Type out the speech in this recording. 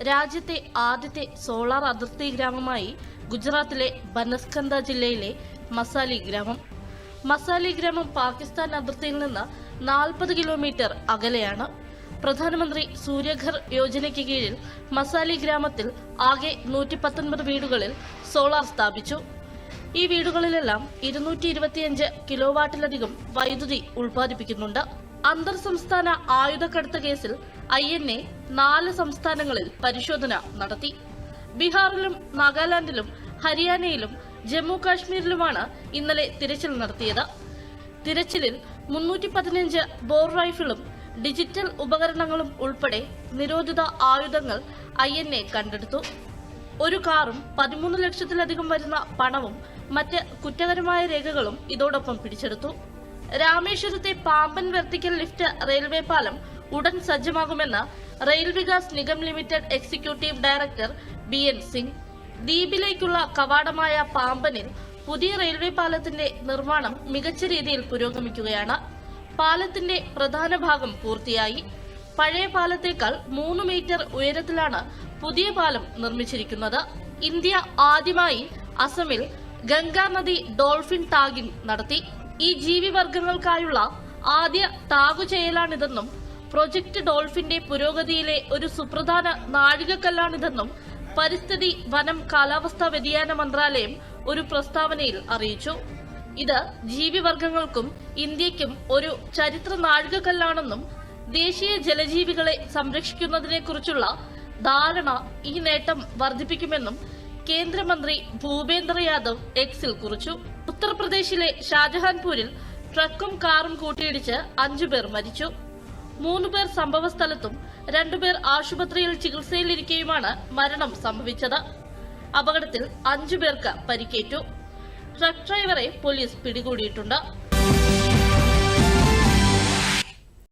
രാജ്യത്തെ ആദ്യത്തെ സോളാർ അതിർത്തി ഗ്രാമമായി ഗുജറാത്തിലെ ബനസ്കന്ത ജില്ലയിലെ മസാലി ഗ്രാമം. മസാലി ഗ്രാമം പാകിസ്ഥാൻ അതിർത്തിയിൽ നിന്ന് 40 കിലോമീറ്റർ അകലെയാണ്. പ്രധാനമന്ത്രി സൂര്യഘർ യോജനയ്ക്ക് കീഴിൽ മസാലി ഗ്രാമത്തിൽ ആകെ 119 വീടുകളിൽ സോളാർ സ്ഥാപിച്ചു. ഈ വീടുകളിലെല്ലാം 225 കിലോവാട്ടിലധികം വൈദ്യുതി ഉൽപ്പാദിപ്പിക്കുന്നുണ്ട്. അന്തർ സംസ്ഥാന ആയുധക്കടത്ത് കേസിൽ INA 4 സംസ്ഥാനങ്ങളിൽ പരിശോധന നടത്തി. ബീഹാറിലും നാഗാലാൻഡിലും ഹരിയാനയിലും ജമ്മു കാശ്മീരിലുമാണ് ഇന്നലെ തിരച്ചിൽ നടത്തിയത്. തിരച്ചിലിൽ 315 ബോർ റൈഫിളും ഡിജിറ്റൽ ഉപകരണങ്ങളും ഉൾപ്പെടെ നിരോധിത ആയുധങ്ങൾ INA കണ്ടെടുത്തു. ഒരു കാറും 13 ലക്ഷത്തിലധികം വരുന്ന പണവും മറ്റ് കുറ്റകരമായ രേഖകളും ഇതോടൊപ്പം പിടിച്ചെടുത്തു. രാമേശ്വരത്തെ പാമ്പൻ വെർട്ടിക്കൽ ലിഫ്റ്റ് റെയിൽവേ പാലം ഉടൻ സജ്ജമാകുമെന്ന് rail Vikas Nigam limited executive director BN Singh. ദ്വീപിലേക്കുള്ള കവാടമായ പാമ്പനിൽ പുതിയ റെയിൽവേ പാലത്തിന്റെ നിർമ്മാണം മികച്ച രീതിയിൽ പുരോഗമിക്കുകയാണ്. പാലത്തിന്റെ പ്രധാന ഭാഗം പൂർത്തിയായി. പഴയ പാലത്തേക്കാൾ 3 മീറ്റർ ഉയരത്തിലാണ് പുതിയ പാലം നിർമ്മിച്ചിരിക്കുന്നത്. ഇന്ത്യ ആദ്യമായി അസമിൽ ഗംഗാ നദി ഡോൾഫിൻ ടാഗിംഗ് നടത്തി. ഈ ജീവിവർഗങ്ങൾക്കായുള്ള ആദ്യ ടാഗു ചെയ്യലാണിതെന്നും പ്രൊജക്ട് ഡോൾഫിന്റെ പുരോഗതിയിലെ ഒരു സുപ്രധാന നാഴികക്കല്ലാണിതെന്നും പരിസ്ഥിതി, വനം, കാലാവസ്ഥാ വ്യതിയാന മന്ത്രാലയം ഒരു പ്രസ്താവനയിൽ അറിയിച്ചു. ഇത് ജീവിവർഗങ്ങൾക്കും ഇന്ത്യക്കും ഒരു ചരിത്ര നാഴികക്കല്ലാണെന്നും ദേശീയ ജലജീവികളെ സംരക്ഷിക്കുന്നതിനെക്കുറിച്ചുള്ള ധാരണ ഈ നേട്ടം വർദ്ധിപ്പിക്കുമെന്നും കേന്ദ്രമന്ത്രി ഭൂപേന്ദ്ര യാദവ് എക്സിൽ കുറിച്ചു. ഉത്തർപ്രദേശിലെ ഷാജഹാൻപൂരിൽ ട്രക്കും കാറും കൂട്ടിയിടിച്ച് 5 പേർ മരിച്ചു. 3 പേർ സംഭവസ്ഥലത്തും 2 പേർ ആശുപത്രിയിൽ ചികിത്സയിലിരിക്കെയുമാണ് മരണം സംഭവിച്ചത്. അപകടത്തിൽ 5 പേർക്ക് പരിക്കേറ്റു. ട്രക്ക് ഡ്രൈവറെ പോലീസ് പിടികൂടിയിട്ടുണ്ട്.